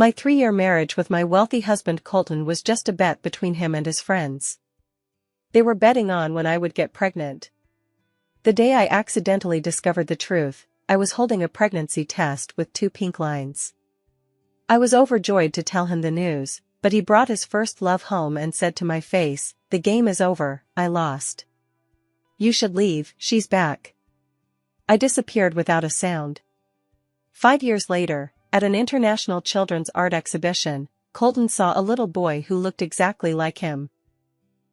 My 3-year marriage with my wealthy husband Colton was just a bet between him and his friends. They were betting on when I would get pregnant. The day I accidentally discovered the truth, I was holding a pregnancy test with 2 pink lines. I was overjoyed to tell him the news, but he brought his first love home and said to my face, "The game is over, I lost. You should leave, she's back." I disappeared without a sound. 5 years later, at an international children's art exhibition, Colton saw a little boy who looked exactly like him.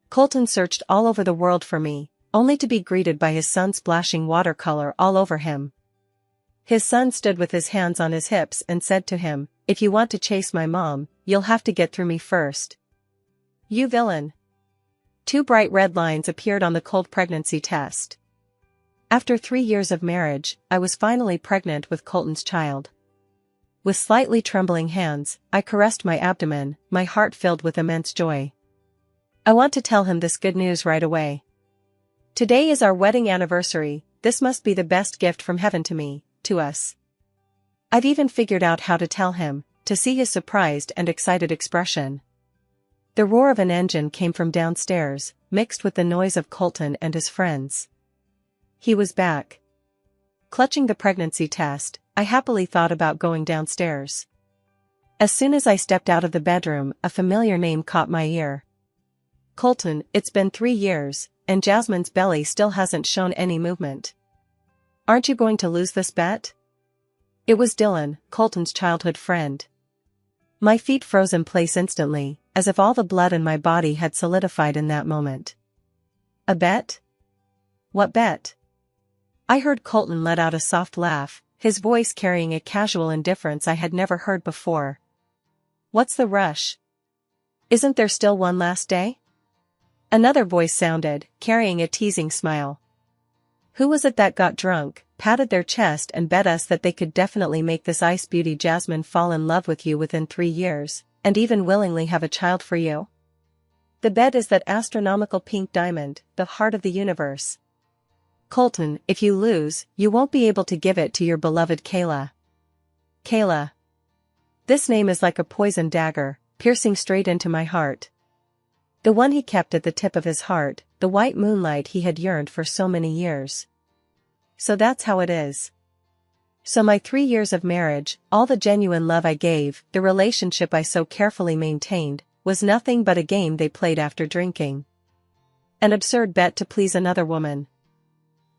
Colton searched all over the world for me, only to be greeted by his son splashing watercolor all over him. His son stood with his hands on his hips and said to him, "If you want to chase my mom, you'll have to get through me first. You villain." 2 bright red lines appeared on the cold pregnancy test. After 3 years of marriage, I was finally pregnant with Colton's child. With slightly trembling hands, I caressed my abdomen, my heart filled with immense joy. I want to tell him this good news right away. Today is our wedding anniversary. This must be the best gift from heaven to me, to us. I've even figured out how to tell him, to see his surprised and excited expression. The roar of an engine came from downstairs, mixed with the noise of Colton and his friends. He was back. Clutching the pregnancy test, I happily thought about going downstairs. As soon as I stepped out of the bedroom, a familiar name caught my ear. "Colton, it's been 3 years, and Jasmine's belly still hasn't shown any movement. Aren't you going to lose this bet?" It was Dylan, Colton's childhood friend. My feet froze in place instantly, as if all the blood in my body had solidified in that moment. A bet? What bet? I heard Colton let out a soft laugh, his voice carrying a casual indifference I had never heard before. "What's the rush? Isn't there still one last day?" Another voice sounded, carrying a teasing smile. "Who was it that got drunk, patted their chest and bet us that they could definitely make this ice beauty Jasmine fall in love with you within 3 years, and even willingly have a child for you? The bet is that astronomical pink diamond, the heart of the universe. Colton, if you lose, you won't be able to give it to your beloved Kayla." Kayla. This name is like a poison dagger, piercing straight into my heart. The one he kept at the tip of his heart, the white moonlight he had yearned for so many years. So that's how it is. So my 3 years of marriage, all the genuine love I gave, the relationship I so carefully maintained, was nothing but a game they played after drinking. An absurd bet to please another woman.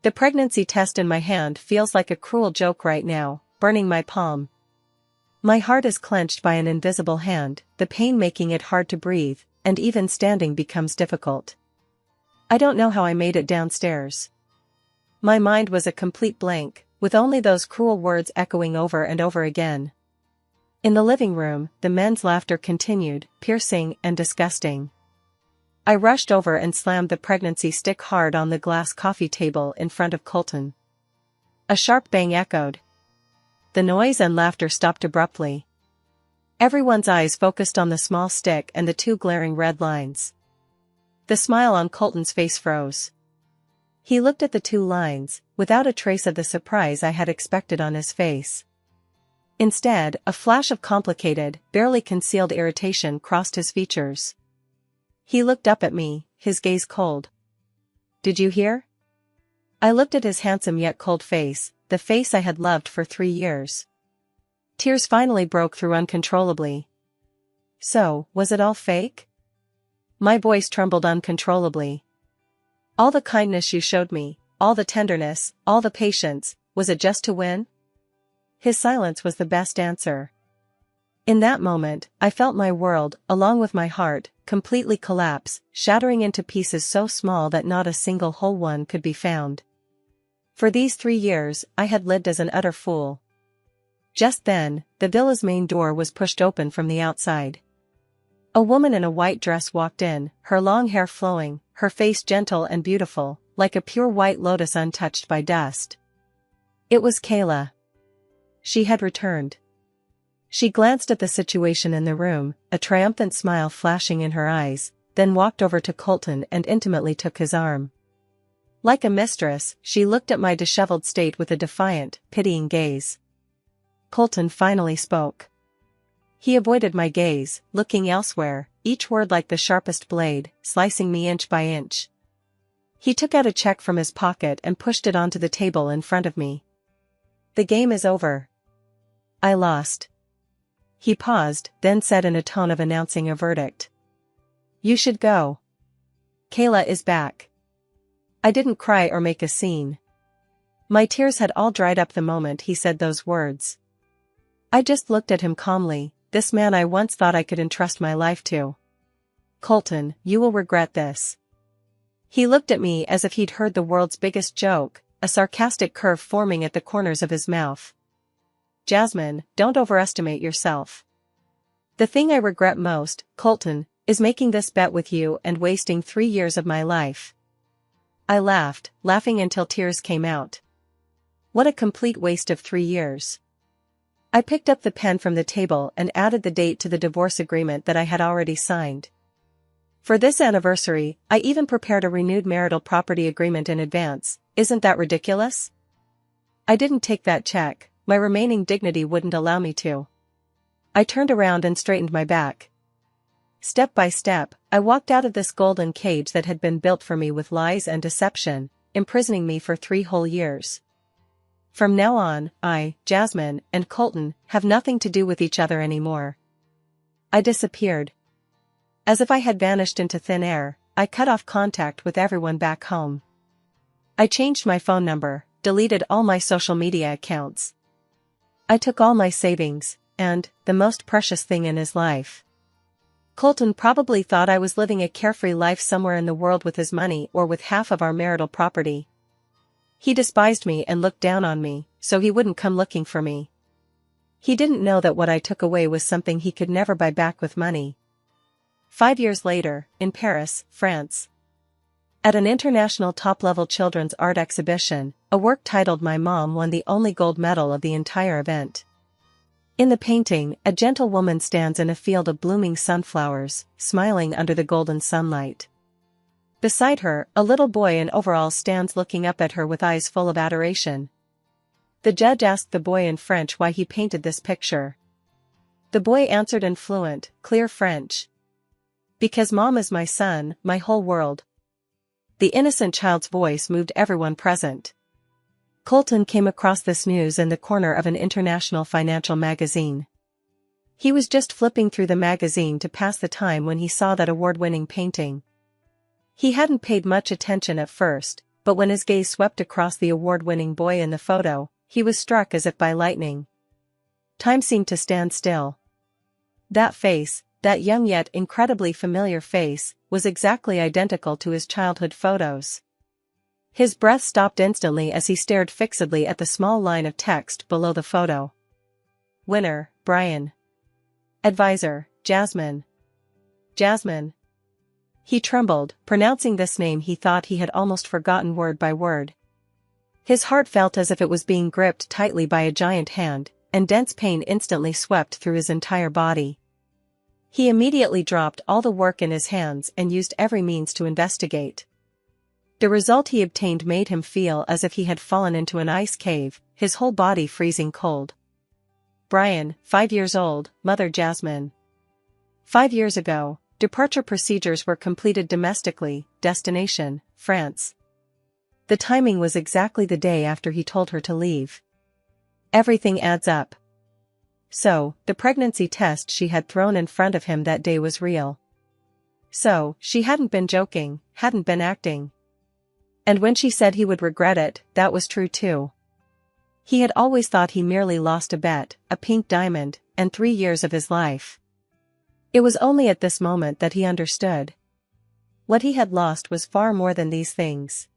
The pregnancy test in my hand feels like a cruel joke right now, burning my palm. My heart is clenched by an invisible hand, the pain making it hard to breathe, and even standing becomes difficult. I don't know how I made it downstairs. My mind was a complete blank, with only those cruel words echoing over and over again. In the living room, the men's laughter continued, piercing and disgusting. I rushed over and slammed the pregnancy stick hard on the glass coffee table in front of Colton. A sharp bang echoed. The noise and laughter stopped abruptly. Everyone's eyes focused on the small stick and the 2 glaring red lines. The smile on Colton's face froze. He looked at the 2 lines, without a trace of the surprise I had expected on his face. Instead, a flash of complicated, barely concealed irritation crossed his features. He looked up at me, his gaze cold. "Did you hear?" I looked at his handsome yet cold face, the face I had loved for 3 years. Tears finally broke through uncontrollably. "So, was it all fake?" My voice trembled uncontrollably. "All the kindness you showed me, all the tenderness, all the patience, was it just to win?" His silence was the best answer. In that moment, I felt my world, along with my heart, completely collapse, shattering into pieces so small that not a single whole one could be found. For these 3 years, I had lived as an utter fool. Just then, the villa's main door was pushed open from the outside. A woman in a white dress walked in, her long hair flowing, her face gentle and beautiful, like a pure white lotus untouched by dust. It was Kayla. She had returned. She glanced at the situation in the room, a triumphant smile flashing in her eyes, then walked over to Colton and intimately took his arm. Like a mistress, she looked at my disheveled state with a defiant, pitying gaze. Colton finally spoke. He avoided my gaze, looking elsewhere, each word like the sharpest blade, slicing me inch by inch. He took out a check from his pocket and pushed it onto the table in front of me. The game is over. I lost. He paused, then said in a tone of announcing a verdict. You should go. Kayla is back. I didn't cry or make a scene. My tears had all dried up the moment he said those words. I just looked at him calmly, this man I once thought I could entrust my life to. Colton, you will regret this. He looked at me as if he'd heard the world's biggest joke, a sarcastic curve forming at the corners of his mouth. Jasmine, don't overestimate yourself. The thing I regret most, Colton, is making this bet with you and wasting 3 years of my life. I laughed, laughing until tears came out. What a complete waste of 3 years. I picked up the pen from the table and added the date to the divorce agreement that I had already signed. For this anniversary, I even prepared a renewed marital property agreement in advance. Isn't that ridiculous? I didn't take that check, my remaining dignity wouldn't allow me to. I turned around and straightened my back. Step by step, I walked out of this golden cage that had been built for me with lies and deception, imprisoning me for 3 whole years. From now on, I, Jasmine, and Colton, have nothing to do with each other anymore. I disappeared. As if I had vanished into thin air, I cut off contact with everyone back home. I changed my phone number, deleted all my social media accounts. I took all my savings, and, the most precious thing in his life. Colton probably thought I was living a carefree life somewhere in the world with his money or with half of our marital property. He despised me and looked down on me, so he wouldn't come looking for me. He didn't know that what I took away was something he could never buy back with money. 5 years later, in Paris, France. At an international top-level children's art exhibition, a work titled My Mom won the only gold medal of the entire event. In the painting, a gentle woman stands in a field of blooming sunflowers, smiling under the golden sunlight. Beside her, a little boy in overalls stands looking up at her with eyes full of adoration. The judge asked the boy in French why he painted this picture. The boy answered in fluent, clear French. Because Mom is my sun, my whole world. The innocent child's voice moved everyone present. Colton came across this news in the corner of an international financial magazine. He was just flipping through the magazine to pass the time when he saw that award-winning painting. He hadn't paid much attention at first, but when his gaze swept across the award-winning boy in the photo, he was struck as if by lightning. Time seemed to stand still. That face, that young yet incredibly familiar face, was exactly identical to his childhood photos. His breath stopped instantly as he stared fixedly at the small line of text below the photo. Winner, Brian. Advisor, Jasmine. Jasmine. He trembled, pronouncing this name he thought he had almost forgotten word by word. His heart felt as if it was being gripped tightly by a giant hand, and dense pain instantly swept through his entire body. He immediately dropped all the work in his hands and used every means to investigate. The result he obtained made him feel as if he had fallen into an ice cave, his whole body freezing cold. Brian, 5 years old, mother Jasmine. 5 years ago, departure procedures were completed domestically, destination, France. The timing was exactly the day after he told her to leave. Everything adds up. So, the pregnancy test she had thrown in front of him that day was real. So, she hadn't been joking, hadn't been acting. And when she said he would regret it, that was true too. He had always thought he merely lost a bet, a pink diamond, and 3 years of his life. It was only at this moment that he understood. What he had lost was far more than these things.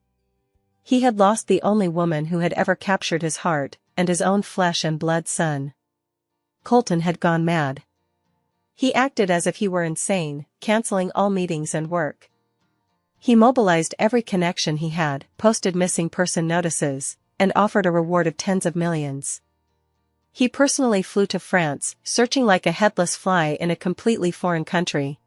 He had lost the only woman who had ever captured his heart, and his own flesh and blood son. Colton had gone mad. He acted as if he were insane, canceling all meetings and work. He mobilized every connection he had, posted missing person notices, and offered a reward of tens of millions. He personally flew to France, searching like a headless fly in a completely foreign country.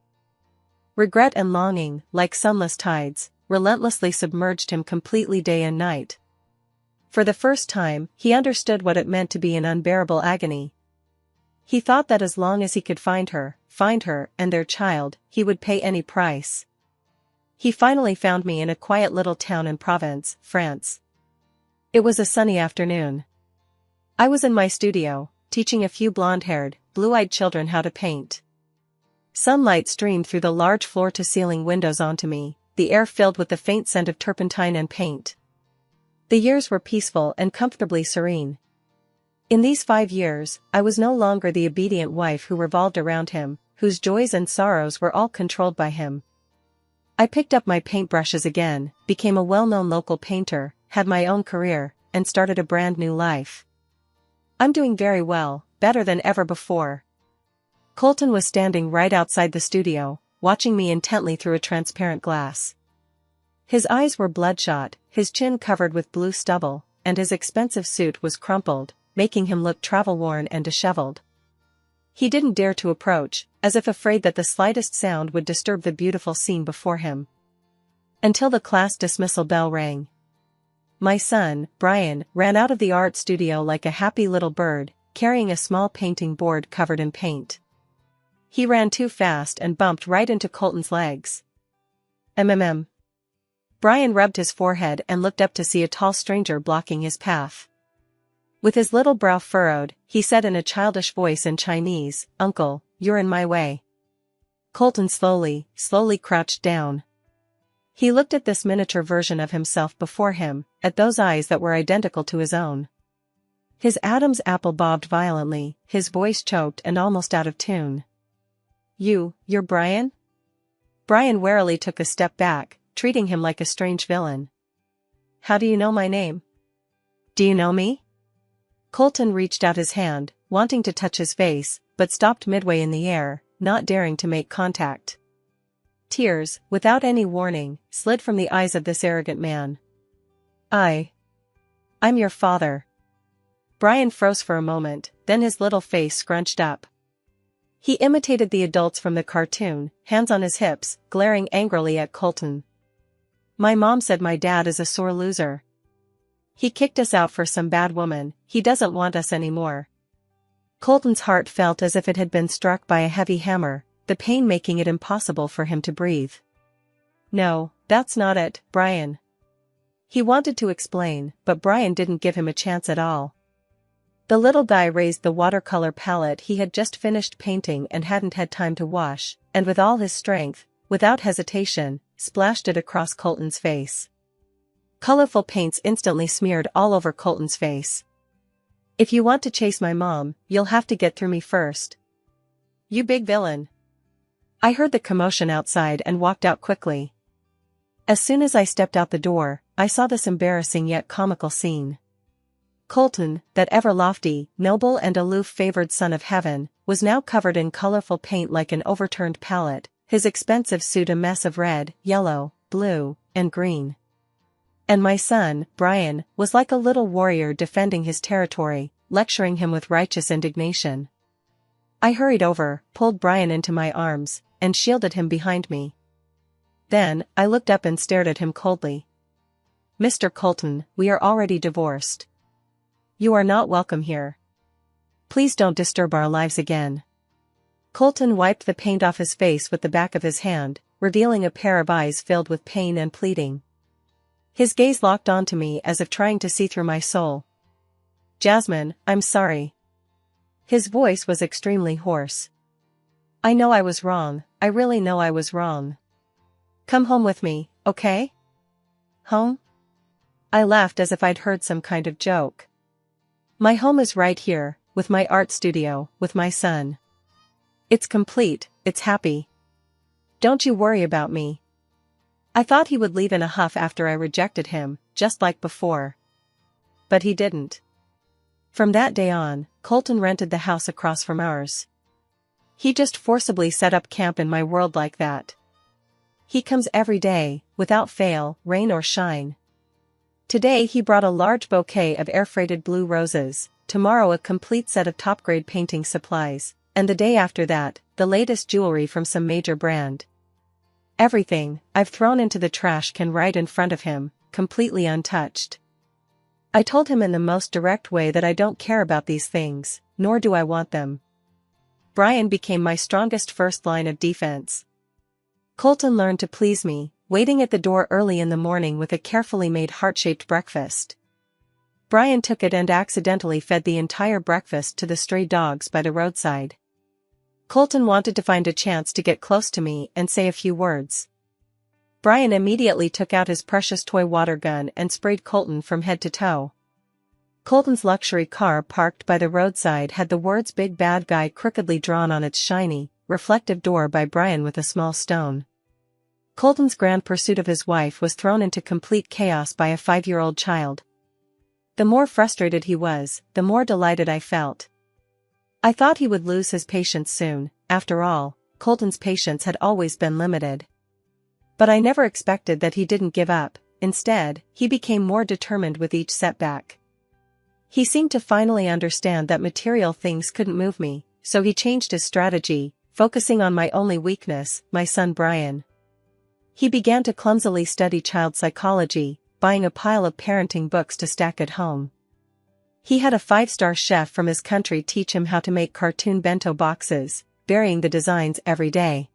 Regret and longing, like sunless tides, relentlessly submerged him completely day and night. For the first time, he understood what it meant to be in unbearable agony. He thought that as long as he could find her and their child, he would pay any price. He finally found me in a quiet little town in Provence, France. It was a sunny afternoon. I was in my studio, teaching a few blonde-haired, blue-eyed children how to paint. Sunlight streamed through the large floor-to-ceiling windows onto me, the air filled with the faint scent of turpentine and paint. The years were peaceful and comfortably serene. In these 5 years, I was no longer the obedient wife who revolved around him, whose joys and sorrows were all controlled by him. I picked up my paintbrushes again, became a well-known local painter, had my own career, and started a brand new life. I'm doing very well, better than ever before. Colton was standing right outside the studio, watching me intently through a transparent glass. His eyes were bloodshot, his chin covered with blue stubble, and his expensive suit was crumpled, making him look travel-worn and disheveled. He didn't dare to approach, as if afraid that the slightest sound would disturb the beautiful scene before him. Until the class dismissal bell rang. My son, Brian, ran out of the art studio like a happy little bird, carrying a small painting board covered in paint. He ran too fast and bumped right into Colton's legs. Brian rubbed his forehead and looked up to see a tall stranger blocking his path. With his little brow furrowed, he said in a childish voice in Chinese, "Uncle, you're in my way." Colton slowly crouched down. He looked at this miniature version of himself before him, at those eyes that were identical to his own. His Adam's apple bobbed violently, his voice choked and almost out of tune. You're Brian?" Brian warily took a step back, treating him like a strange villain. "How do you know my name? Do you know me?" Colton reached out his hand, wanting to touch his face, but stopped midway in the air, not daring to make contact. Tears, without any warning, slid from the eyes of this arrogant man. I'm your father." Brian froze for a moment, then his little face scrunched up. He imitated the adults from the cartoon, hands on his hips, glaring angrily at Colton. "My mom said my dad is a sore loser. He kicked us out for some bad woman, he doesn't want us anymore." Colton's heart felt as if it had been struck by a heavy hammer, the pain making it impossible for him to breathe. "No, that's not it, Brian." He wanted to explain, but Brian didn't give him a chance at all. The little guy raised the watercolor palette he had just finished painting and hadn't had time to wash, and with all his strength, without hesitation, splashed it across Colton's face. Colorful paints instantly smeared all over Colton's face. "If you want to chase my mom, you'll have to get through me first. You big villain." I heard the commotion outside and walked out quickly. As soon as I stepped out the door, I saw this embarrassing yet comical scene. Colton, that ever lofty, noble and aloof favored son of heaven, was now covered in colorful paint like an overturned palette, his expensive suit a mess of red, yellow, blue, and green. And my son, Brian, was like a little warrior defending his territory, lecturing him with righteous indignation. I hurried over, pulled Brian into my arms, and shielded him behind me. Then, I looked up and stared at him coldly. "Mr. Colton, we are already divorced. You are not welcome here. Please don't disturb our lives again." Colton wiped the paint off his face with the back of his hand, revealing a pair of eyes filled with pain and pleading. His gaze locked onto me as if trying to see through my soul. "Jasmine, I'm sorry." His voice was extremely hoarse. "I know I was wrong, I really know I was wrong. Come home with me, okay?" "Home?" I laughed as if I'd heard some kind of joke. "My home is right here, with my art studio, with my son. It's complete, it's happy. Don't you worry about me." I thought he would leave in a huff after I rejected him, just like before. But he didn't. From that day on, Colton rented the house across from ours. He just forcibly set up camp in my world like that. He comes every day, without fail, rain or shine. Today he brought a large bouquet of air-freighted blue roses, tomorrow a complete set of top-grade painting supplies, and the day after that, the latest jewelry from some major brand. Everything I've thrown into the trash can right in front of him, completely untouched. I told him in the most direct way that I don't care about these things, nor do I want them. Brian became my strongest first line of defense. Colton learned to please me, waiting at the door early in the morning with a carefully made heart-shaped breakfast. Brian took it and accidentally fed the entire breakfast to the stray dogs by the roadside. Colton wanted to find a chance to get close to me and say a few words. Brian immediately took out his precious toy water gun and sprayed Colton from head to toe. Colton's luxury car parked by the roadside had the words "Big Bad Guy" crookedly drawn on its shiny, reflective door by Brian with a small stone. Colton's grand pursuit of his wife was thrown into complete chaos by a 5-year-old child. The more frustrated he was, the more delighted I felt. I thought he would lose his patience soon. After all, Colton's patience had always been limited. But I never expected that he didn't give up. Instead, he became more determined with each setback. He seemed to finally understand that material things couldn't move me, so he changed his strategy, focusing on my only weakness, my son Brian. He began to clumsily study child psychology, buying a pile of parenting books to stack at home. He had a 5-star chef from his country teach him how to make cartoon bento boxes, varying the designs every day.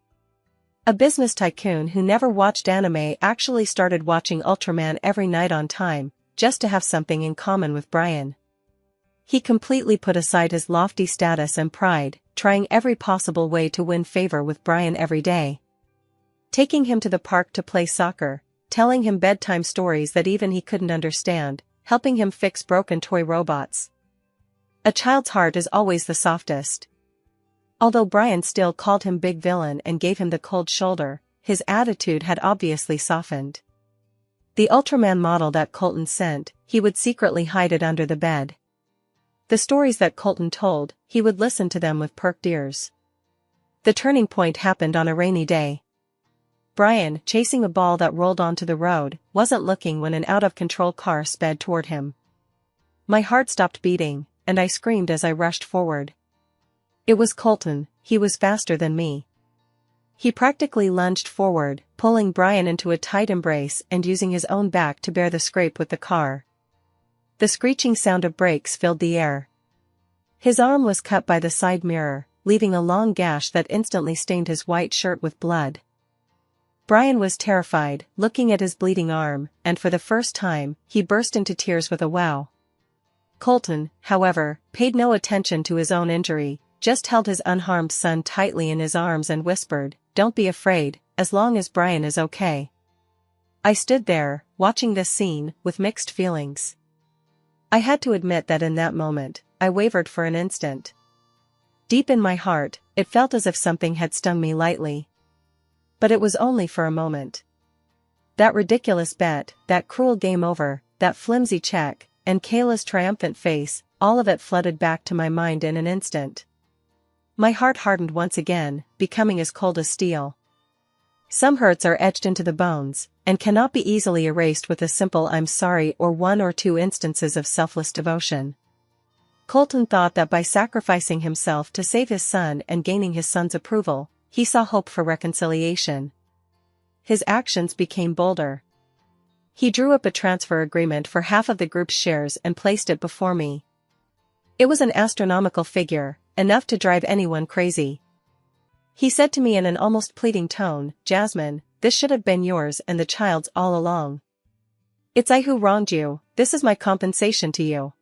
A business tycoon who never watched anime actually started watching Ultraman every night on time, just to have something in common with Brian. He completely put aside his lofty status and pride, trying every possible way to win favor with Brian every day. Taking him to the park to play soccer, telling him bedtime stories that even he couldn't understand, helping him fix broken toy robots. A child's heart is always the softest. Although Brian still called him big villain and gave him the cold shoulder, his attitude had obviously softened. The Ultraman model that Colton sent, he would secretly hide it under the bed. The stories that Colton told, he would listen to them with perked ears. The turning point happened on a rainy day. Brian, chasing a ball that rolled onto the road, wasn't looking when an out-of-control car sped toward him. My heart stopped beating, and I screamed as I rushed forward. It was Colton. He was faster than me. He practically lunged forward, pulling Brian into a tight embrace and using his own back to bear the scrape with the car. The screeching sound of brakes filled the air. His arm was cut by the side mirror, leaving a long gash that instantly stained his white shirt with blood. Brian was terrified, looking at his bleeding arm, and for the first time, he burst into tears with a wow. Colton, however, paid no attention to his own injury, just held his unharmed son tightly in his arms and whispered, "Don't be afraid, as long as Brian is okay." I stood there, watching this scene, with mixed feelings. I had to admit that in that moment, I wavered for an instant. Deep in my heart, it felt as if something had stung me lightly. But it was only for a moment. That ridiculous bet, that cruel game over, that flimsy check, and Kayla's triumphant face, all of it flooded back to my mind in an instant. My heart hardened once again, becoming as cold as steel. Some hurts are etched into the bones, and cannot be easily erased with a simple "I'm sorry" or 1 or 2 instances of selfless devotion. Colton thought that by sacrificing himself to save his son and gaining his son's approval, he saw hope for reconciliation. His actions became bolder. He drew up a transfer agreement for half of the group's shares and placed it before me. It was an astronomical figure, enough to drive anyone crazy. He said to me in an almost pleading tone, "Jasmine, this should have been yours and the child's all along. It's I who wronged you, this is my compensation to you."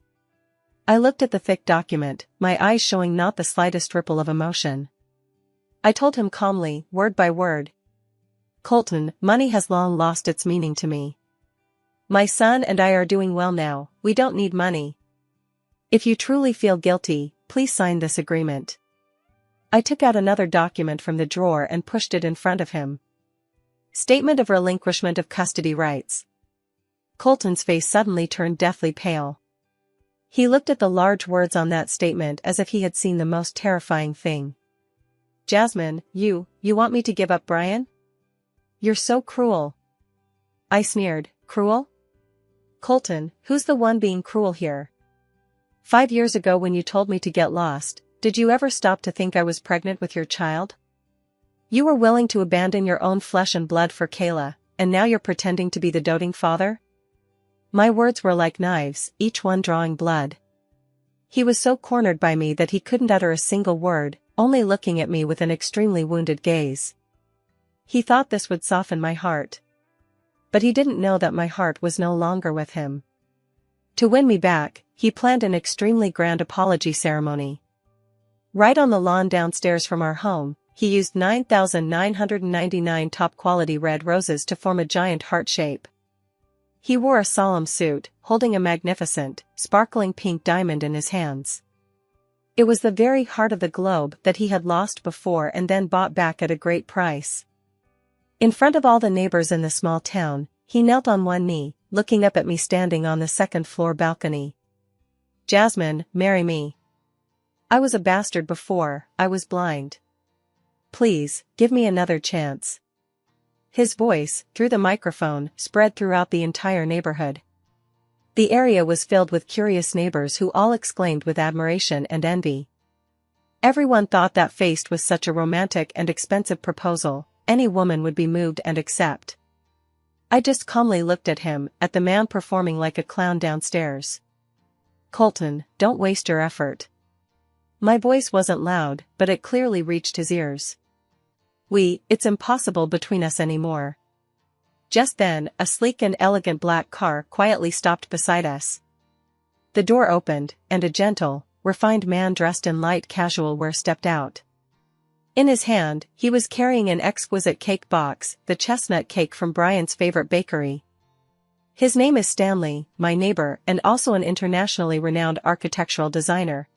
I looked at the thick document, my eyes showing not the slightest ripple of emotion. I told him calmly, word by word. "Colton, money has long lost its meaning to me. My son and I are doing well now, we don't need money. If you truly feel guilty, please sign this agreement." I took out another document from the drawer and pushed it in front of him. Statement of relinquishment of custody rights. Colton's face suddenly turned deathly pale. He looked at the large words on that statement as if he had seen the most terrifying thing. "Jasmine, you want me to give up Brian? You're so cruel." I sneered, "Cruel? Colton, who's the one being cruel here? 5 years ago when you told me to get lost, did you ever stop to think I was pregnant with your child? You were willing to abandon your own flesh and blood for Kayla, and now you're pretending to be the doting father?" My words were like knives, each one drawing blood. He was so cornered by me that he couldn't utter a single word, only looking at me with an extremely wounded gaze. He thought this would soften my heart. But he didn't know that my heart was no longer with him. To win me back, he planned an extremely grand apology ceremony. Right on the lawn downstairs from our home, he used 9,999 top-quality red roses to form a giant heart shape. He wore a solemn suit, holding a magnificent, sparkling pink diamond in his hands. It was the very heart of the globe that he had lost before and then bought back at a great price. In front of all the neighbors in the small town, he knelt on one knee, looking up at me standing on the second-floor balcony. "Jasmine, marry me. I was a bastard before, I was blind. Please, give me another chance." His voice, through the microphone, spread throughout the entire neighborhood. The area was filled with curious neighbors who all exclaimed with admiration and envy. Everyone thought that faced with such a romantic and expensive proposal, any woman would be moved and accept. I just calmly looked at him, at the man performing like a clown downstairs. "Colton, don't waste your effort." My voice wasn't loud, but it clearly reached his ears. It's impossible between us anymore." Just then, a sleek and elegant black car quietly stopped beside us. The door opened, and a gentle, refined man dressed in light casual wear stepped out. In his hand, he was carrying an exquisite cake box, the chestnut cake from Brian's favorite bakery. His name is Stanley, my neighbor, and also an internationally renowned architectural designer.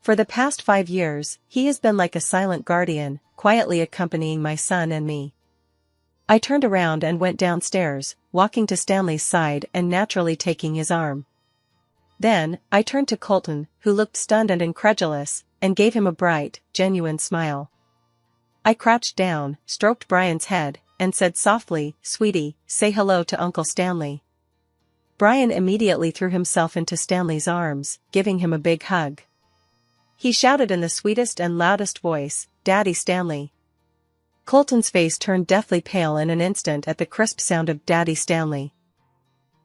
For the past 5 years, he has been like a silent guardian, quietly accompanying my son and me. I turned around and went downstairs, walking to Stanley's side and naturally taking his arm. Then, I turned to Colton, who looked stunned and incredulous, and gave him a bright, genuine smile. I crouched down, stroked Brian's head, and said softly, "Sweetie, say hello to Uncle Stanley." Brian immediately threw himself into Stanley's arms, giving him a big hug. He shouted in the sweetest and loudest voice, "Daddy Stanley." Colton's face turned deathly pale in an instant at the crisp sound of "Daddy Stanley."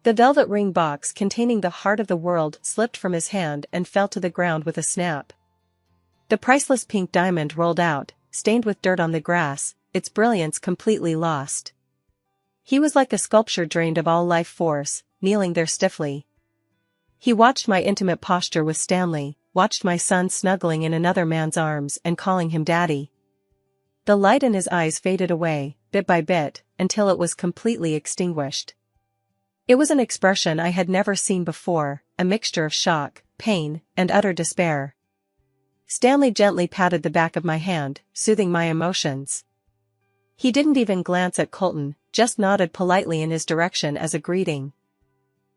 The velvet ring box containing the heart of the world slipped from his hand and fell to the ground with a snap. The priceless pink diamond rolled out, stained with dirt on the grass, its brilliance completely lost. He was like a sculpture drained of all life force, kneeling there stiffly. He watched my intimate posture with Stanley, watched my son snuggling in another man's arms and calling him daddy. The light in his eyes faded away, bit by bit, until it was completely extinguished. It was an expression I had never seen before, a mixture of shock, pain, and utter despair. Stanley gently patted the back of my hand, soothing my emotions. He didn't even glance at Colton, just nodded politely in his direction as a greeting.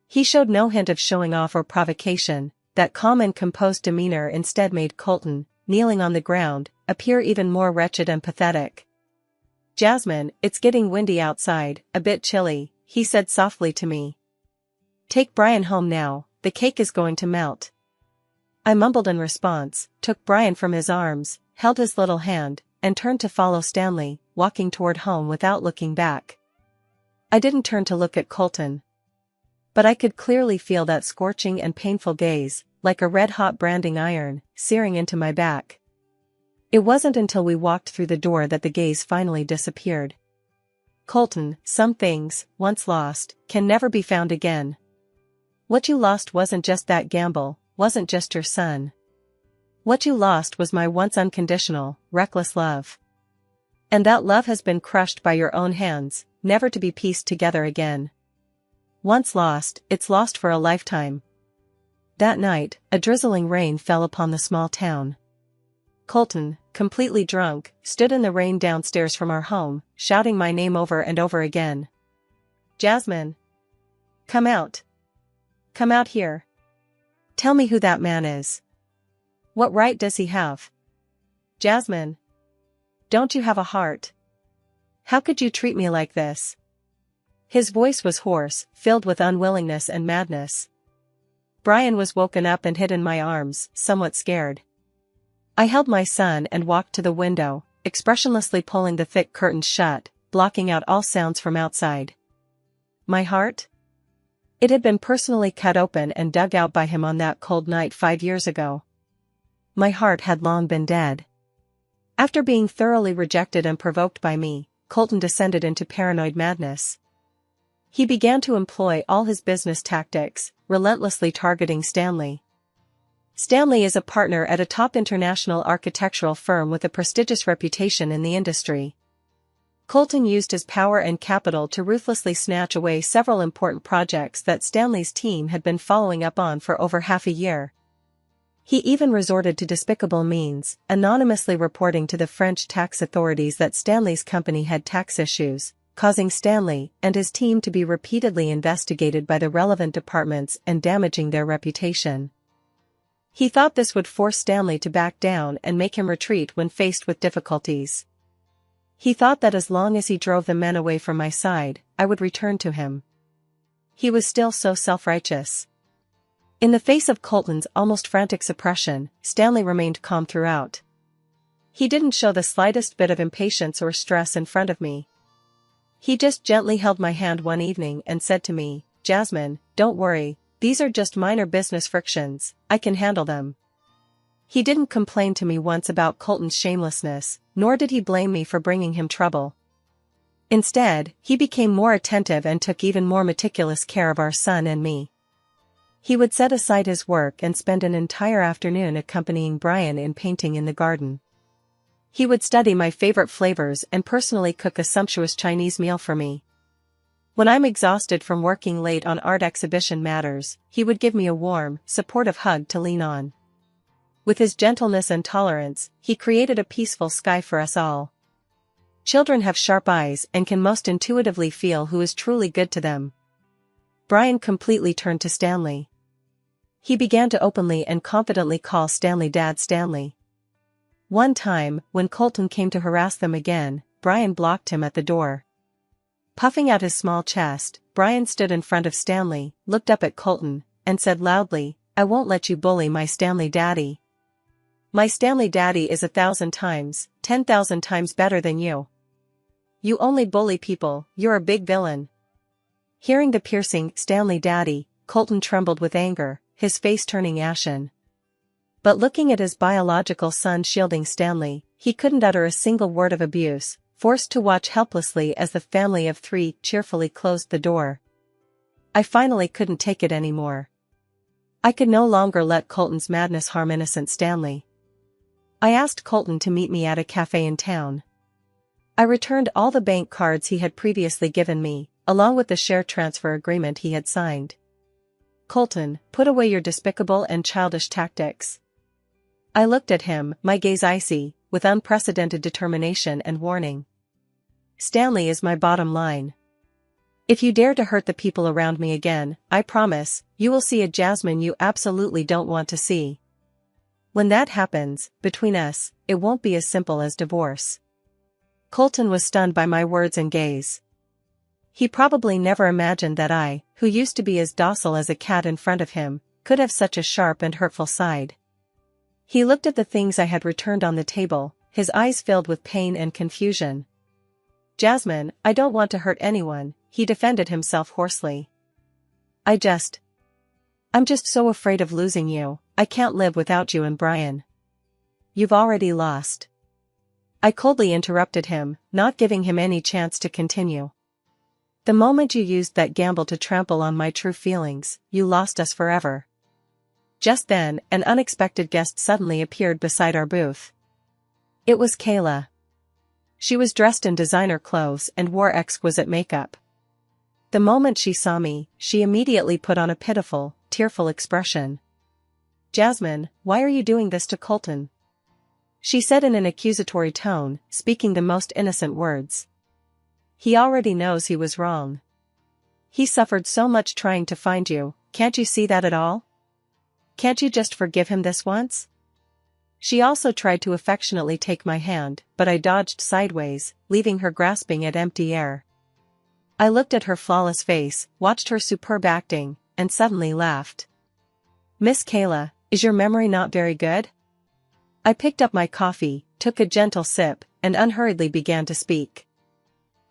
He showed no hint of showing off or provocation. That calm and composed demeanor instead made Colton, kneeling on the ground, appear even more wretched and pathetic. "Jasmine, it's getting windy outside, a bit chilly," he said softly to me. "Take Brian home now, the cake is going to melt." I mumbled in response, took Brian from his arms, held his little hand, and turned to follow Stanley, walking toward home without looking back. I didn't turn to look at Colton. But I could clearly feel that scorching and painful gaze, like a red-hot branding iron, searing into my back. It wasn't until we walked through the door that the gaze finally disappeared. "Colton, some things, once lost, can never be found again. What you lost wasn't just that gamble, wasn't just your son. What you lost was my once unconditional, reckless love. And that love has been crushed by your own hands, never to be pieced together again. Once lost, it's lost for a lifetime." That night, a drizzling rain fell upon the small town. Colton, completely drunk, stood in the rain downstairs from our home, shouting my name over and over again. "Jasmine! Come out! Come out here! Tell me who that man is. What right does he have? Jasmine! Don't you have a heart? How could you treat me like this?" His voice was hoarse, filled with unwillingness and madness. Brian was woken up and hid in my arms, somewhat scared. I held my son and walked to the window, expressionlessly pulling the thick curtains shut, blocking out all sounds from outside. My heart? It had been personally cut open and dug out by him on that cold night 5 years ago. My heart had long been dead. After being thoroughly rejected and provoked by me, Colton descended into paranoid madness. He began to employ all his business tactics, relentlessly targeting Stanley. Stanley is a partner at a top international architectural firm with a prestigious reputation in the industry. Colton used his power and capital to ruthlessly snatch away several important projects that Stanley's team had been following up on for over half a year. He even resorted to despicable means, anonymously reporting to the French tax authorities that Stanley's company had tax issues, causing Stanley and his team to be repeatedly investigated by the relevant departments and damaging their reputation. He thought this would force Stanley to back down and make him retreat when faced with difficulties. He thought that as long as he drove the men away from my side, I would return to him. He was still so self-righteous. In the face of Colton's almost frantic suppression, Stanley remained calm throughout. He didn't show the slightest bit of impatience or stress in front of me. He just gently held my hand one evening and said to me, "Jasmine, don't worry, these are just minor business frictions, I can handle them." He didn't complain to me once about Colton's shamelessness, nor did he blame me for bringing him trouble. Instead, he became more attentive and took even more meticulous care of our son and me. He would set aside his work and spend an entire afternoon accompanying Brian in painting in the garden. He would study my favorite flavors and personally cook a sumptuous Chinese meal for me. When I'm exhausted from working late on art exhibition matters, he would give me a warm, supportive hug to lean on. With his gentleness and tolerance, he created a peaceful sky for us all. Children have sharp eyes and can most intuitively feel who is truly good to them. Brian completely turned to Stanley. He began to openly and confidently call Stanley Dad Stanley. One time, when Colton came to harass them again, Brian blocked him at the door. Puffing out his small chest, Brian stood in front of Stanley, looked up at Colton, and said loudly, "I won't let you bully my Stanley Daddy. My Stanley Daddy is 1,000 times, 10,000 times better than you. You only bully people, you're a big villain." Hearing the piercing "Stanley Daddy," Colton trembled with anger, his face turning ashen. But looking at his biological son shielding Stanley, he couldn't utter a single word of abuse, forced to watch helplessly as the family of 3 cheerfully closed the door. I finally couldn't take it anymore. I could no longer let Colton's madness harm innocent Stanley. I asked Colton to meet me at a cafe in town. I returned all the bank cards he had previously given me, along with the share transfer agreement he had signed. "Colton, put away your despicable and childish tactics." I looked at him, my gaze icy, with unprecedented determination and warning. "Stanley is my bottom line. If you dare to hurt the people around me again, I promise, you will see a Jasmine you absolutely don't want to see. When that happens, between us, it won't be as simple as divorce." Colton was stunned by my words and gaze. He probably never imagined that I, who used to be as docile as a cat in front of him, could have such a sharp and hurtful side. He looked at the things I had returned on the table, his eyes filled with pain and confusion. "Jasmine, I don't want to hurt anyone," he defended himself hoarsely. I'm just so afraid of losing you, I can't live without you and Brian." "You've already lost." I coldly interrupted him, not giving him any chance to continue. "The moment you used that gamble to trample on my true feelings, you lost us forever." Just then, an unexpected guest suddenly appeared beside our booth. It was Kayla. She was dressed in designer clothes and wore exquisite makeup. The moment she saw me, she immediately put on a pitiful, tearful expression. "Jasmine, why are you doing this to Colton?" she said in an accusatory tone, speaking the most innocent words. "He already knows he was wrong. He suffered so much trying to find you, can't you see that at all? Can't you just forgive him this once?" She also tried to affectionately take my hand, but I dodged sideways, leaving her grasping at empty air. I looked at her flawless face, watched her superb acting, and suddenly laughed. "Miss Kayla, is your memory not very good?" I picked up my coffee, took a gentle sip, and unhurriedly began to speak.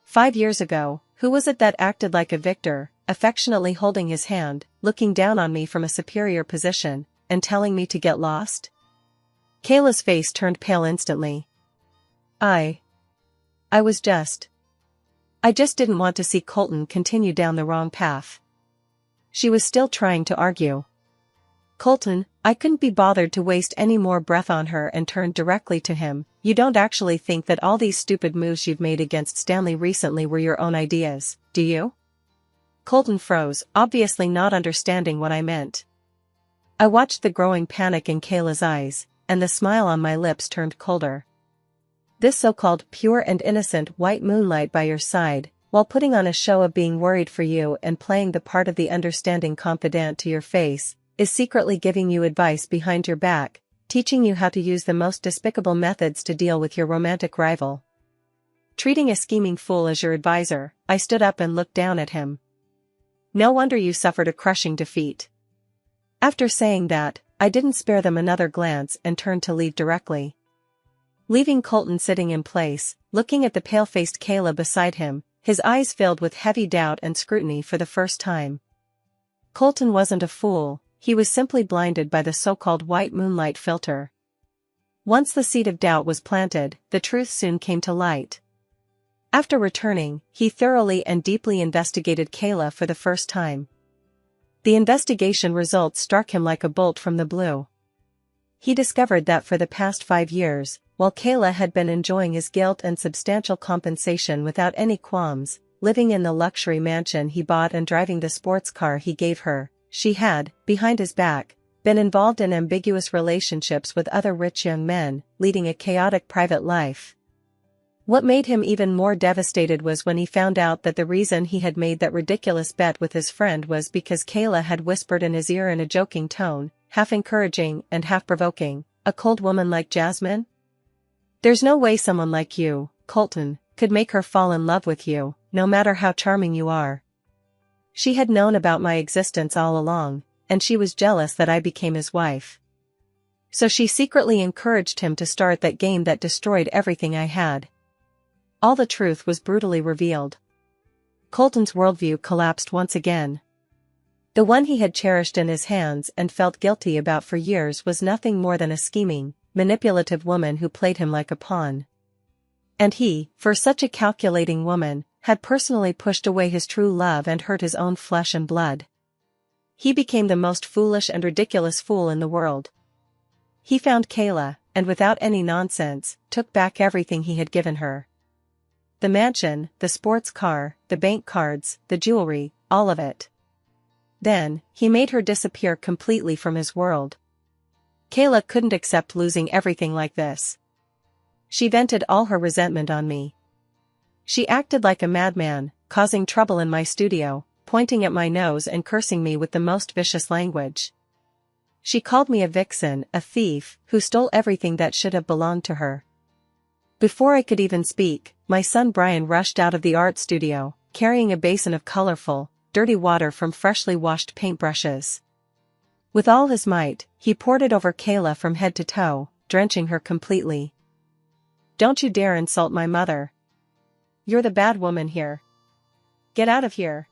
5 years ago, who was it that acted like a victor, affectionately holding his hand, looking down on me from a superior position, and telling me to get lost? Kayla's face turned pale instantly. I I was just. I just didn't want to see Colton continue down the wrong path. She was still trying to argue. Colton, I couldn't be bothered to waste any more breath on her and turned directly to him. You don't actually think that all these stupid moves you've made against Stanley recently were your own ideas, do you? Colton froze, obviously not understanding what I meant. I watched the growing panic in Kayla's eyes, and the smile on my lips turned colder. This so-called pure and innocent white moonlight by your side, while putting on a show of being worried for you and playing the part of the understanding confidant to your face, is secretly giving you advice behind your back, teaching you how to use the most despicable methods to deal with your romantic rival. Treating a scheming fool as your advisor, I stood up and looked down at him. No wonder you suffered a crushing defeat. After saying that, I didn't spare them another glance and turned to leave directly. Leaving Colton sitting in place, looking at the pale-faced Kayla beside him, his eyes filled with heavy doubt and scrutiny for the first time. Colton wasn't a fool, he was simply blinded by the so-called white moonlight filter. Once the seed of doubt was planted, the truth soon came to light. After returning, he thoroughly and deeply investigated Kayla for the first time. The investigation results struck him like a bolt from the blue. He discovered that for the past 5 years, while Kayla had been enjoying his guilt and substantial compensation without any qualms, living in the luxury mansion he bought and driving the sports car he gave her, she had, behind his back, been involved in ambiguous relationships with other rich young men, leading a chaotic private life. What made him even more devastated was when he found out that the reason he had made that ridiculous bet with his friend was because Kayla had whispered in his ear in a joking tone, half encouraging and half provoking, "A cold woman like Jasmine? There's no way someone like you, Colton, could make her fall in love with you, no matter how charming you are." She had known about my existence all along, and she was jealous that I became his wife. So she secretly encouraged him to start that game that destroyed everything I had. All the truth was brutally revealed. Colton's worldview collapsed once again. The one he had cherished in his hands and felt guilty about for years was nothing more than a scheming, manipulative woman who played him like a pawn. And he, for such a calculating woman, had personally pushed away his true love and hurt his own flesh and blood. He became the most foolish and ridiculous fool in the world. He found Kayla, and without any nonsense, took back everything he had given her. The mansion, the sports car, the bank cards, the jewelry, all of it. Then, he made her disappear completely from his world. Kayla couldn't accept losing everything like this. She vented all her resentment on me. She acted like a madman, causing trouble in my studio, pointing at my nose and cursing me with the most vicious language. She called me a vixen, a thief, who stole everything that should have belonged to her. Before I could even speak, my son Brian rushed out of the art studio, carrying a basin of colorful, dirty water from freshly washed paintbrushes. With all his might, he poured it over Kayla from head to toe, drenching her completely. "Don't you dare insult my mother. You're the bad woman here. Get out of here."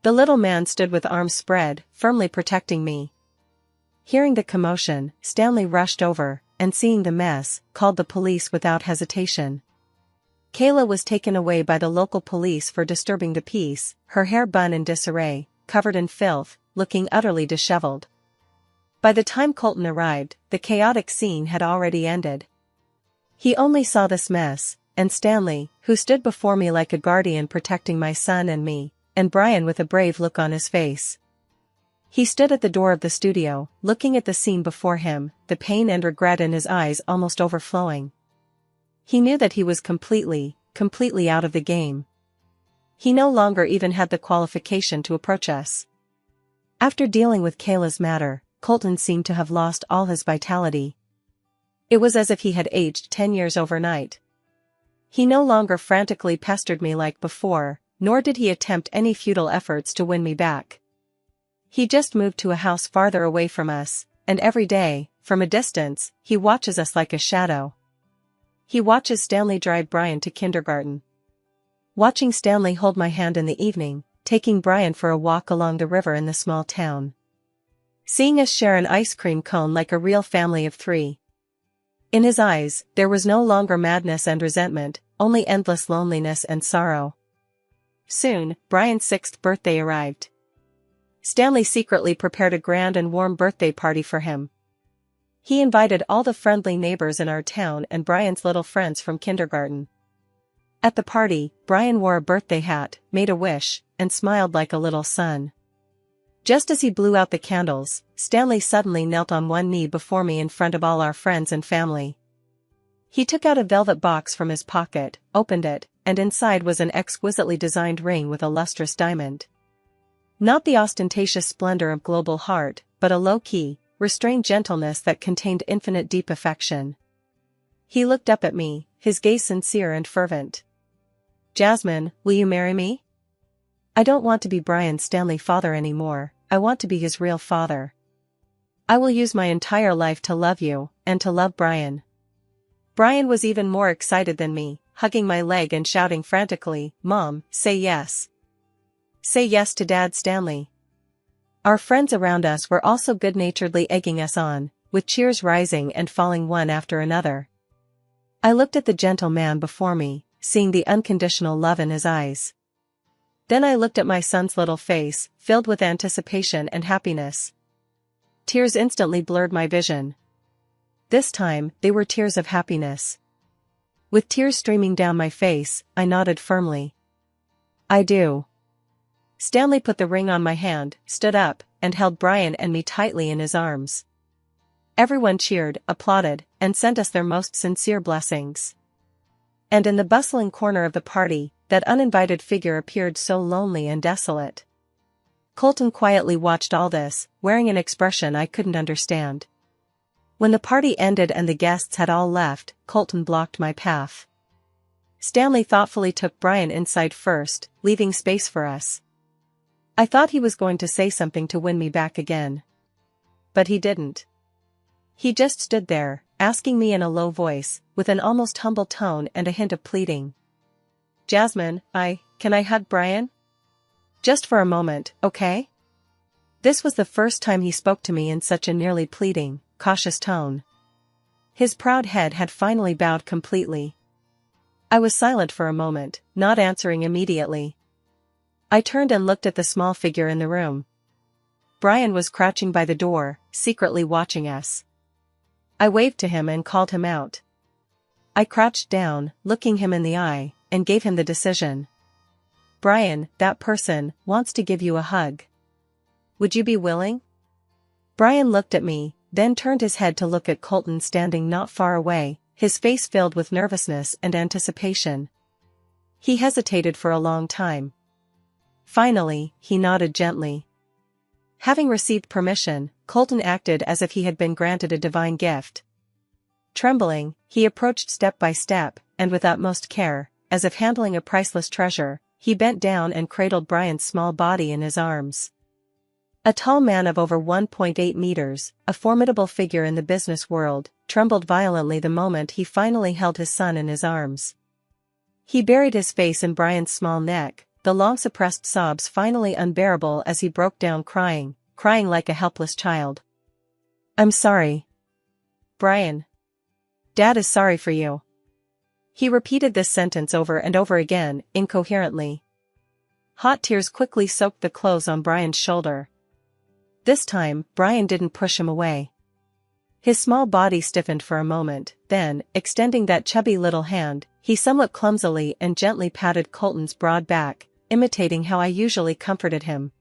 The little man stood with arms spread, firmly protecting me. Hearing the commotion, Stanley rushed over, and seeing the mess, called the police without hesitation. Kayla was taken away by the local police for disturbing the peace, her hair bun in disarray, covered in filth, looking utterly disheveled. By the time Colton arrived, the chaotic scene had already ended. He only saw this mess, and Stanley, who stood before me like a guardian protecting my son and me, and Brian with a brave look on his face. He stood at the door of the studio, looking at the scene before him, the pain and regret in his eyes almost overflowing. He knew that he was completely out of the game. He no longer even had the qualification to approach us. After dealing with Kayla's matter, Colton seemed to have lost all his vitality. It was as if he had aged 10 years overnight. He no longer frantically pestered me like before, nor did he attempt any futile efforts to win me back. He just moved to a house farther away from us, and every day, from a distance, he watches us like a shadow. He watches Stanley drive Brian to kindergarten. Watching Stanley hold my hand in the evening, taking Brian for a walk along the river in the small town. Seeing us share an ice cream cone like a real family of 3. In his eyes, there was no longer madness and resentment, only endless loneliness and sorrow. Soon, Brian's 6th birthday arrived. Stanley secretly prepared a grand and warm birthday party for him. He invited all the friendly neighbors in our town and Brian's little friends from kindergarten. At the party, Brian wore a birthday hat, made a wish, and smiled like a little son. Just as he blew out the candles, Stanley suddenly knelt on one knee before me in front of all our friends and family. He took out a velvet box from his pocket, opened it, and inside was an exquisitely designed ring with a lustrous diamond. Not the ostentatious splendor of global heart, but a low-key, restrained gentleness that contained infinite deep affection. He looked up at me, his gaze sincere and fervent. "Jasmine, will you marry me? I don't want to be Brian Stanley's father anymore, I want to be his real father. I will use my entire life to love you, and to love Brian." Brian was even more excited than me, hugging my leg and shouting frantically, "Mom, say yes. Say yes to Dad Stanley." Our friends around us were also good-naturedly egging us on, with cheers rising and falling one after another. I looked at the gentle man before me, seeing the unconditional love in his eyes. Then I looked at my son's little face, filled with anticipation and happiness. Tears instantly blurred my vision. This time, they were tears of happiness. With tears streaming down my face, I nodded firmly. "I do." Stanley put the ring on my hand, stood up, and held Brian and me tightly in his arms. Everyone cheered, applauded, and sent us their most sincere blessings. And in the bustling corner of the party, that uninvited figure appeared so lonely and desolate. Colton quietly watched all this, wearing an expression I couldn't understand. When the party ended and the guests had all left, Colton blocked my path. Stanley thoughtfully took Brian inside first, leaving space for us. I thought he was going to say something to win me back again. But he didn't. He just stood there, asking me in a low voice, with an almost humble tone and a hint of pleading. "Jasmine, can I hug Brian? Just for a moment, okay?" This was the first time he spoke to me in such a nearly pleading, cautious tone. His proud head had finally bowed completely. I was silent for a moment, not answering immediately. I turned and looked at the small figure in the room. Brian was crouching by the door, secretly watching us. I waved to him and called him out. I crouched down, looking him in the eye, and gave him the decision. "Brian, that person wants to give you a hug. Would you be willing?" Brian looked at me, then turned his head to look at Colton standing not far away, his face filled with nervousness and anticipation. He hesitated for a long time. Finally, he nodded gently. Having received permission, Colton acted as if he had been granted a divine gift. Trembling, he approached step by step, and with utmost care, as if handling a priceless treasure, he bent down and cradled Brian's small body in his arms. A tall man of over 1.8 meters, a formidable figure in the business world, trembled violently the moment he finally held his son in his arms. He buried his face in Brian's small neck, the long-suppressed sobs finally unbearable as he broke down crying like a helpless child. "I'm sorry. Brian. Dad is sorry for you." He repeated this sentence over and over again, incoherently. Hot tears quickly soaked the clothes on Brian's shoulder. This time, Brian didn't push him away. His small body stiffened for a moment, then, extending that chubby little hand, he somewhat clumsily and gently patted Colton's broad back, imitating how I usually comforted him.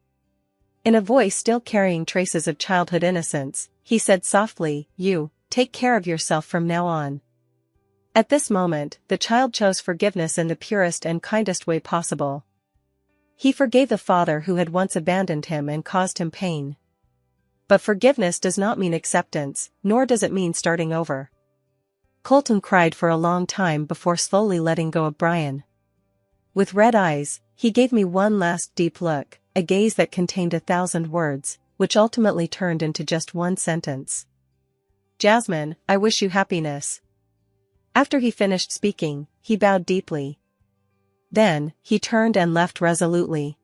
In a voice still carrying traces of childhood innocence, he said softly, "You, take care of yourself from now on." At this moment, the child chose forgiveness in the purest and kindest way possible. He forgave the father who had once abandoned him and caused him pain. But forgiveness does not mean acceptance, nor does it mean starting over. Colton cried for a long time before slowly letting go of Brian. With red eyes, he gave me one last deep look, a gaze that contained 1,000 words, which ultimately turned into just one sentence. "Jasmine, I wish you happiness." After he finished speaking, he bowed deeply. Then, he turned and left resolutely.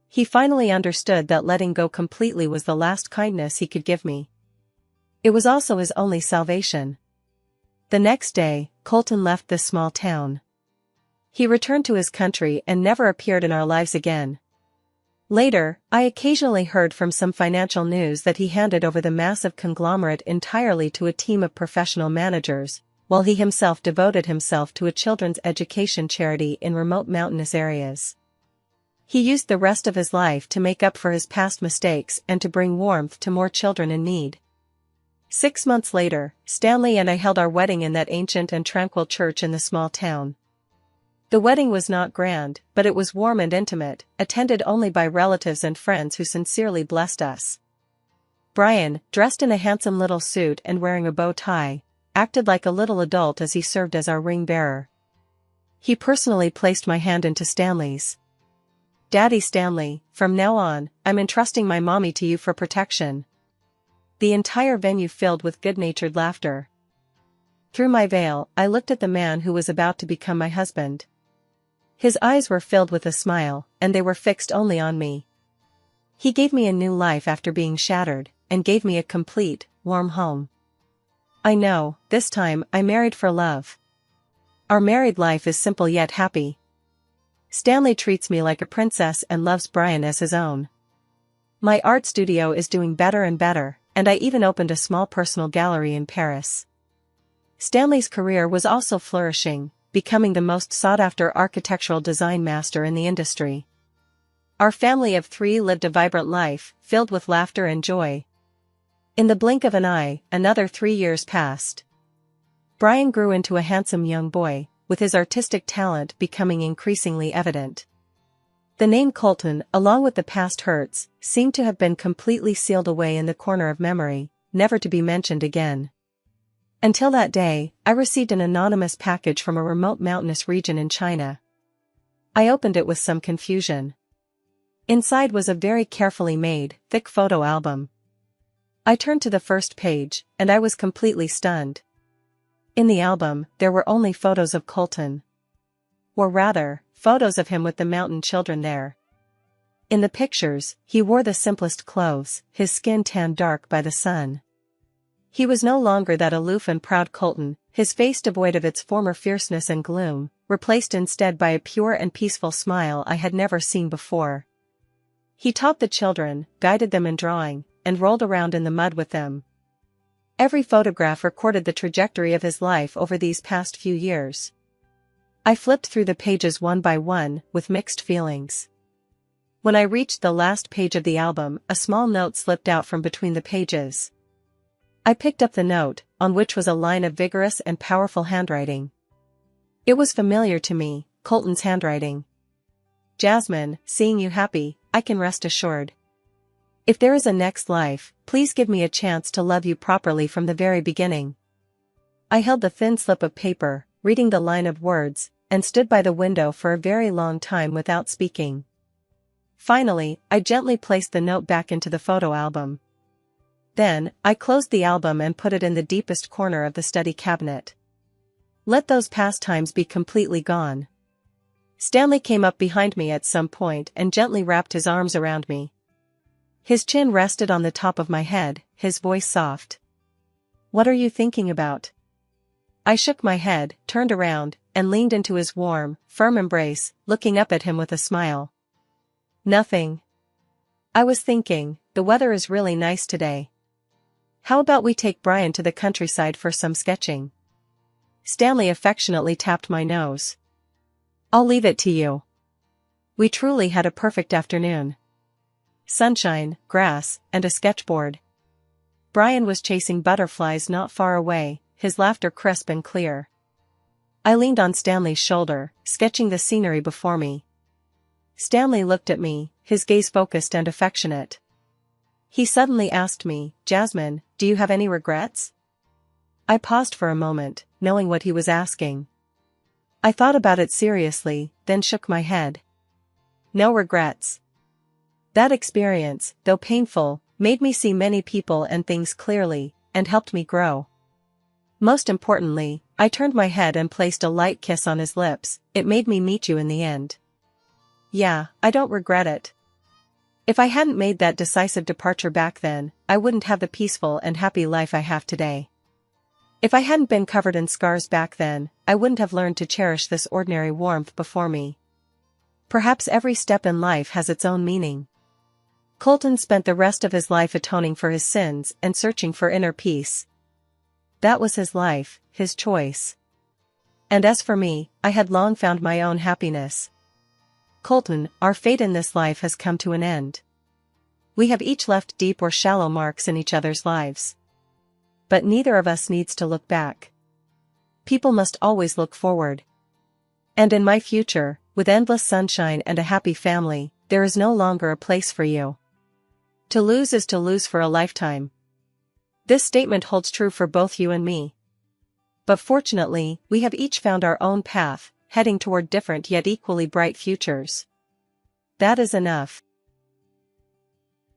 He finally understood that letting go completely was the last kindness he could give me. It was also his only salvation. The next day, Colton left this small town. He returned to his country and never appeared in our lives again. Later, I occasionally heard from some financial news that he handed over the massive conglomerate entirely to a team of professional managers, while he himself devoted himself to a children's education charity in remote mountainous areas. He used the rest of his life to make up for his past mistakes and to bring warmth to more children in need. 6 months later, Stanley and I held our wedding in that ancient and tranquil church in the small town. The wedding was not grand, but it was warm and intimate, attended only by relatives and friends who sincerely blessed us. Brian, dressed in a handsome little suit and wearing a bow tie, acted like a little adult as he served as our ring bearer. He personally placed my hand into Stanley's. "Daddy Stanley, from now on, I'm entrusting my mommy to you for protection." The entire venue filled with good-natured laughter. Through my veil, I looked at the man who was about to become my husband. His eyes were filled with a smile, and they were fixed only on me. He gave me a new life after being shattered, and gave me a complete, warm home. I know, this time I married for love. Our married life is simple yet happy. Stanley treats me like a princess and loves Brian as his own. My art studio is doing better and better, and I even opened a small personal gallery in Paris. Stanley's career was also flourishing, becoming the most sought-after architectural design master in the industry. Our family of 3 lived a vibrant life, filled with laughter and joy. In the blink of an eye, another 3 years passed. Brian grew into a handsome young boy, with his artistic talent becoming increasingly evident. The name Colton, along with the past hurts, seemed to have been completely sealed away in the corner of memory, never to be mentioned again. Until that day, I received an anonymous package from a remote mountainous region in China. I opened it with some confusion. Inside was a very carefully made, thick photo album. I turned to the first page, and I was completely stunned. In the album, there were only photos of Colton. Or rather, photos of him with the mountain children there. In the pictures, he wore the simplest clothes, his skin tanned dark by the sun. He was no longer that aloof and proud Colton, his face devoid of its former fierceness and gloom, replaced instead by a pure and peaceful smile I had never seen before. He taught the children, guided them in drawing, and rolled around in the mud with them. Every photograph recorded the trajectory of his life over these past few years. I flipped through the pages one by one, with mixed feelings. When I reached the last page of the album, a small note slipped out from between the pages. I picked up the note, on which was a line of vigorous and powerful handwriting. It was familiar to me, Colton's handwriting. "Jasmine, seeing you happy, I can rest assured. If there is a next life, please give me a chance to love you properly from the very beginning." I held the thin slip of paper, reading the line of words, and stood by the window for a very long time without speaking. Finally, I gently placed the note back into the photo album. Then, I closed the album and put it in the deepest corner of the study cabinet. Let those past times be completely gone. Stanley came up behind me at some point and gently wrapped his arms around me. His chin rested on the top of my head, his voice soft. "What are you thinking about?" I shook my head, turned around, and leaned into his warm, firm embrace, looking up at him with a smile. "Nothing. I was thinking, the weather is really nice today. How about we take Brian to the countryside for some sketching?" Stanley affectionately tapped my nose. "I'll leave it to you." We truly had a perfect afternoon. Sunshine, grass, and a sketchboard. Brian was chasing butterflies not far away, his laughter crisp and clear. I leaned on Stanley's shoulder, sketching the scenery before me. Stanley looked at me, his gaze focused and affectionate. He suddenly asked me, "Jasmine, do you have any regrets?" I paused for a moment, knowing what he was asking. I thought about it seriously, then shook my head. No regrets. That experience, though painful, made me see many people and things clearly, and helped me grow. Most importantly, I turned my head and placed a light kiss on his lips. It made me meet you in the end. Yeah, I don't regret it. If I hadn't made that decisive departure back then, I wouldn't have the peaceful and happy life I have today. If I hadn't been covered in scars back then, I wouldn't have learned to cherish this ordinary warmth before me. Perhaps every step in life has its own meaning. Colton spent the rest of his life atoning for his sins and searching for inner peace. That was his life, his choice. And as for me, I had long found my own happiness. Colton, our fate in this life has come to an end. We have each left deep or shallow marks in each other's lives. But neither of us needs to look back. People must always look forward. And in my future, with endless sunshine and a happy family, there is no longer a place for you. To lose is to lose for a lifetime. This statement holds true for both you and me. But fortunately, we have each found our own path, heading toward different yet equally bright futures. That is enough.